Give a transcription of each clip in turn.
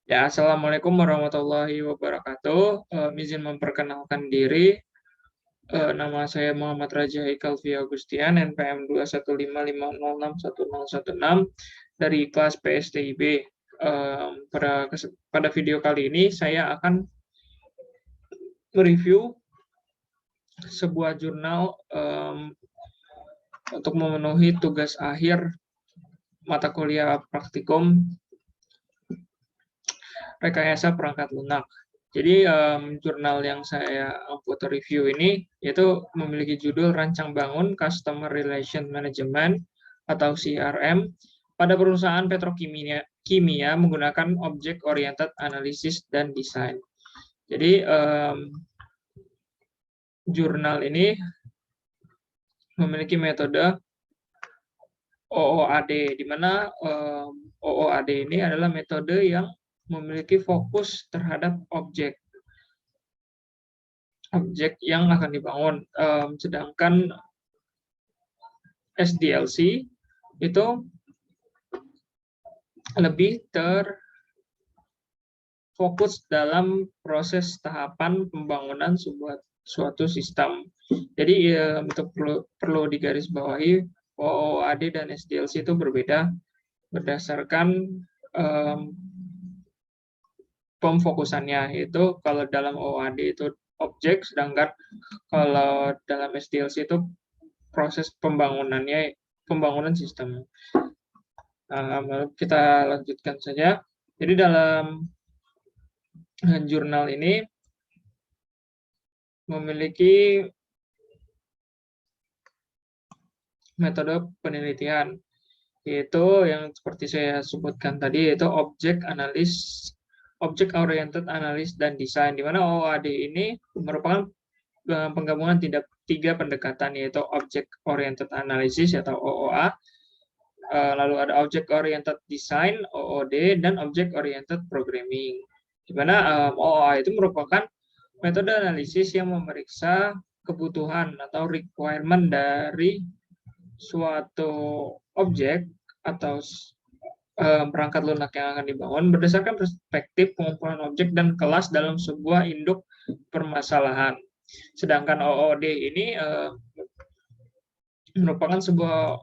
Ya, Assalamualaikum warahmatullahi wabarakatuh. Izin memperkenalkan diri. Nama saya Muhammad Raja Ikalfi Agustian, NPM 215506116 dari kelas PSTIB. Pada video kali ini saya akan mereview sebuah jurnal untuk memenuhi tugas akhir mata kuliah praktikum rekayasa perangkat lunak. Jadi jurnal yang saya foto review ini yaitu memiliki judul Rancang Bangun Customer Relation Management atau CRM pada perusahaan petrokimia menggunakan Object Oriented Analysis dan Design. Jadi jurnal ini memiliki metode OOAD, di mana OOAD ini adalah metode yang memiliki fokus terhadap objek yang akan dibangun. Sedangkan SDLC itu lebih terfokus dalam proses tahapan pembangunan suatu sistem. Jadi perlu digarisbawahi OOAD dan SDLC itu berbeda berdasarkan pemfokusannya. Itu kalau dalam OOAD itu objek, sedangkan kalau dalam SDLC itu proses pembangunan sistem. Kita lanjutkan saja. Jadi dalam jurnal ini memiliki metode penelitian, yaitu yang seperti saya sebutkan tadi, yaitu object oriented analysis dan design, di mana OOAD ini merupakan penggabungan tiga pendekatan, yaitu object oriented analysis atau OOA, lalu ada object oriented design OOD, dan object oriented programming, di mana OOA itu merupakan metode analisis yang memeriksa kebutuhan atau requirement dari suatu objek atau perangkat lunak yang akan dibangun berdasarkan perspektif pengumpulan objek dan kelas dalam sebuah induk permasalahan. Sedangkan OOD ini merupakan sebuah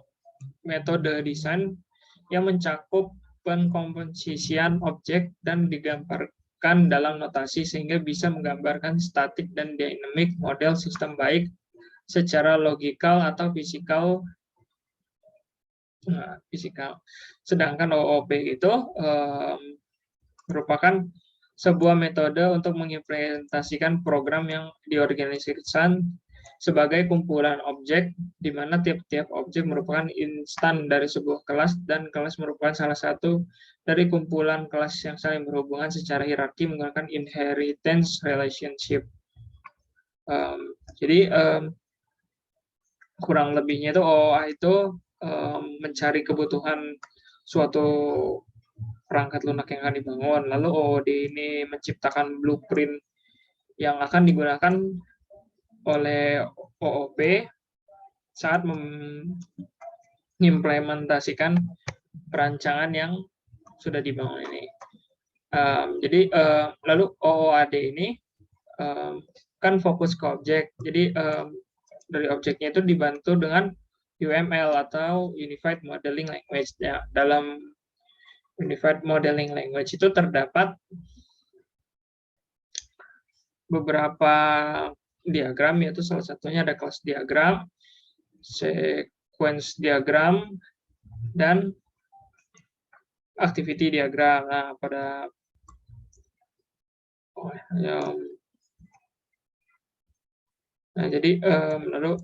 metode desain yang mencakup pengkomposisian objek dan digambarkan dalam notasi sehingga bisa menggambarkan statik dan dynamic model sistem baik secara logikal atau fisikal. Sedangkan OOP itu merupakan sebuah metode untuk mengimplementasikan program yang diorganisasikan sebagai kumpulan objek, di mana tiap-tiap objek merupakan instan dari sebuah kelas, dan kelas merupakan salah satu dari kumpulan kelas yang saling berhubungan secara hierarki menggunakan inheritance relationship. Jadi kurang lebihnya itu OOA itu mencari kebutuhan suatu perangkat lunak yang akan dibangun. Lalu OOD ini menciptakan blueprint yang akan digunakan oleh OOP saat mengimplementasikan perancangan yang sudah dibangun ini. Jadi lalu OOAD ini kan fokus ke objek. Jadi dari objeknya itu dibantu dengan UML atau Unified Modeling Language. Ya, dalam Unified Modeling Language itu terdapat beberapa diagram, yaitu salah satunya ada kelas diagram, sequence diagram, dan activity diagram. Nah, jadi lalu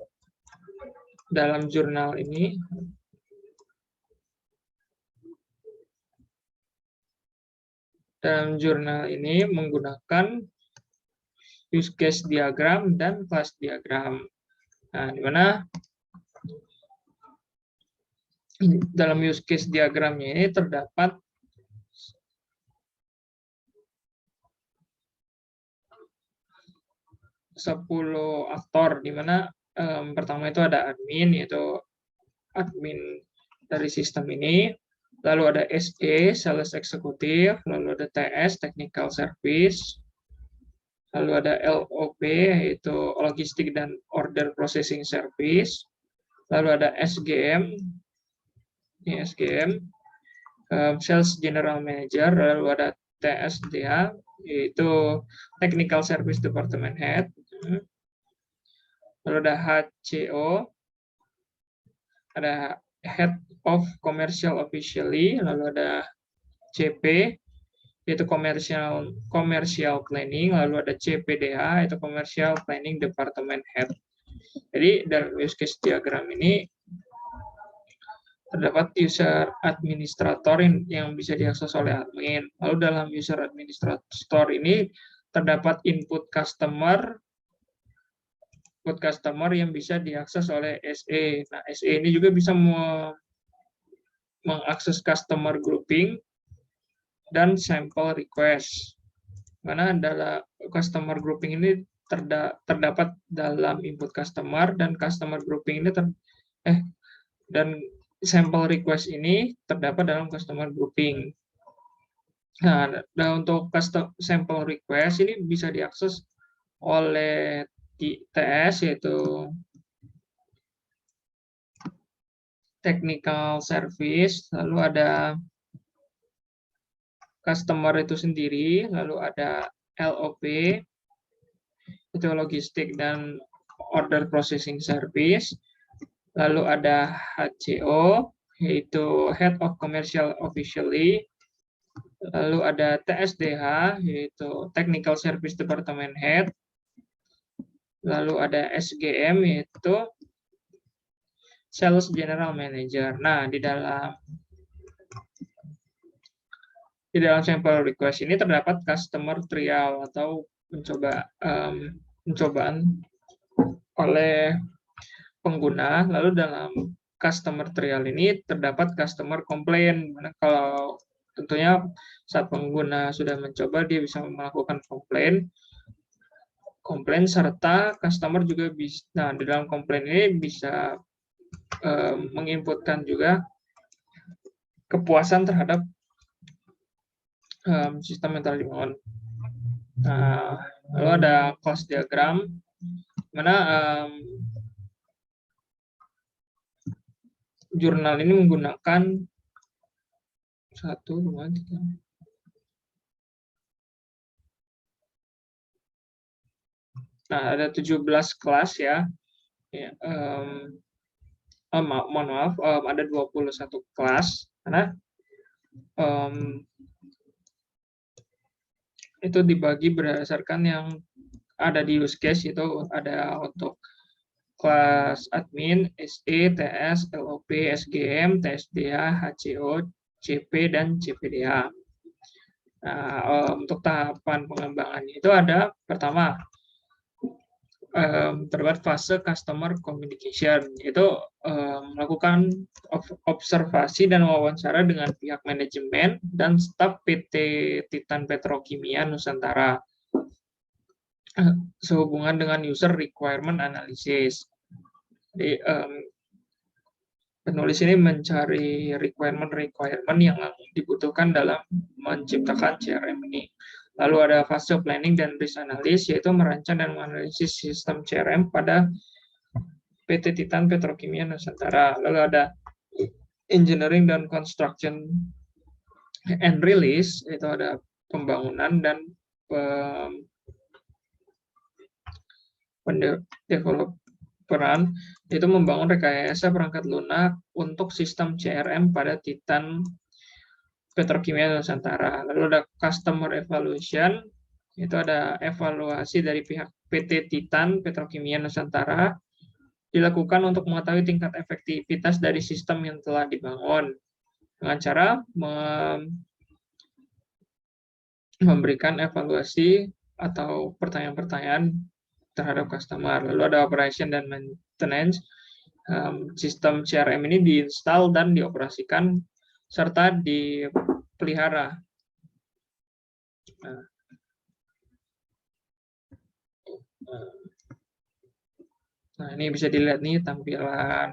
dalam jurnal ini menggunakan use case diagram dan class diagram. Nah, di mana dalam use case diagramnya ini terdapat sepuluh aktor, di mana pertama itu ada admin, yaitu admin dari sistem ini. Lalu ada SE, Sales Executive, lalu ada TS, Technical Service, lalu ada LOP, yaitu Logistik dan Order Processing Service, lalu ada SGM, ini SGM, Sales General Manager, lalu ada TSDA, yaitu Technical Service Department Head, lalu ada HCO, ada Head of Commercial Officially, lalu ada CP, yaitu Commercial Planning, lalu ada CPDA, yaitu Commercial Planning Department Head. Jadi dalam use case diagram ini terdapat user administrator yang bisa diakses oleh admin. Lalu dalam user administrator ini terdapat input customer yang bisa diakses oleh SE. Nah, SE ini juga bisa mengakses customer grouping dan sample request. Mana dalam customer grouping ini terdapat dalam input customer, dan customer grouping ini dan sample request ini terdapat dalam customer grouping. Nah, untuk sample request ini bisa diakses oleh TS, yaitu Technical Service, lalu ada customer itu sendiri, lalu ada LOP, itu Logistik dan Order Processing Service, lalu ada HCO, yaitu Head of Commercial Officially, lalu ada TSDH, yaitu Technical Service Department Head, lalu ada SGM, yaitu Sales General Manager. Nah, di dalam sampel request ini terdapat customer trial atau pencobaan oleh pengguna. Lalu dalam customer trial ini terdapat customer complaint. Mana kalau tentunya saat pengguna sudah mencoba, dia bisa melakukan komplain serta customer juga bisa. Nah, di dalam komplain ini bisa menginputkan juga kepuasan terhadap sistem yang telah dibangun. Nah, lalu ada cost diagram, mana jurnal ini menggunakan 1, 2, 3. Nah, ada 17 kelas ya. Mohon maaf, ada 21 kelas, karena itu dibagi berdasarkan yang ada di use case. Itu ada untuk kelas admin, SE, TS, LOP, SGM, TSDA, HCO, CP, dan CPDA. Nah, untuk tahapan pengembangannya itu ada pertama, terdapat fase customer communication, yaitu melakukan observasi dan wawancara dengan pihak manajemen dan staf PT Titan Petrokimia Nusantara sehubungan dengan user requirement analysis. Jadi penulis ini mencari requirement yang dibutuhkan dalam menciptakan CRM ini. Lalu ada fase planning dan risk analysis, yaitu merancang dan menganalisis sistem CRM pada PT Titan Petrokimia Nusantara. Lalu ada engineering dan construction and release, yaitu ada pembangunan dan pendeveloperan, itu membangun rekayasa perangkat lunak untuk sistem CRM pada Titan Petrokimia Nusantara. Lalu ada customer evaluation, itu ada evaluasi dari pihak PT Titan Petrokimia Nusantara dilakukan untuk mengetahui tingkat efektivitas dari sistem yang telah dibangun dengan cara memberikan evaluasi atau pertanyaan-pertanyaan terhadap customer. Lalu ada operation dan maintenance. Sistem CRM ini diinstal dan dioperasikan serta dipelihara. Nah, ini bisa dilihat nih tampilan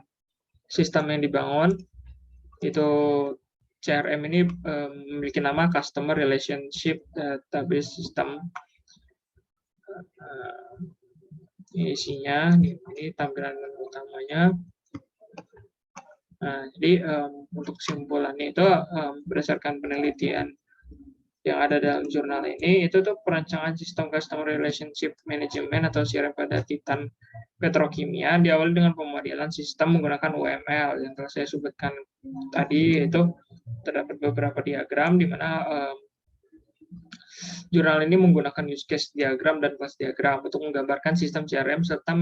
sistem yang dibangun. Itu CRM ini memiliki nama Customer Relationship Database System. Ini isinya, ini tampilan utamanya. Nah, jadi untuk kesimpulannya itu berdasarkan penelitian yang ada dalam jurnal ini, itu tuh perancangan sistem Customer Relationship Management atau CRM pada Titan Petrokimia diawali dengan pemodelan sistem menggunakan UML yang telah saya sebutkan tadi. Itu terdapat beberapa diagram di mana jurnal ini menggunakan use case diagram dan class diagram untuk menggambarkan sistem CRM serta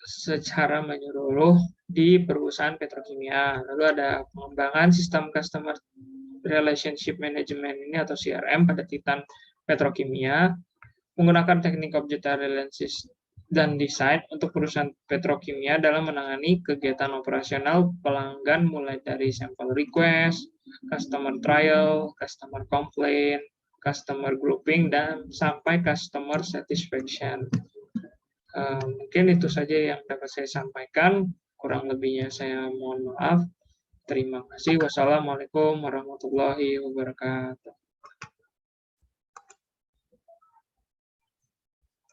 secara menyeluruh di perusahaan petrokimia. Lalu ada pengembangan sistem Customer Relationship Management ini atau CRM pada Titan Petrokimia menggunakan teknik object analysis dan desain untuk perusahaan petrokimia dalam menangani kegiatan operasional pelanggan mulai dari sampel request, customer trial, customer complaint, customer grouping, dan sampai customer satisfaction. Mungkin itu saja yang dapat saya sampaikan. Kurang lebihnya saya mohon maaf. Terima kasih. Wassalamualaikum warahmatullahi wabarakatuh.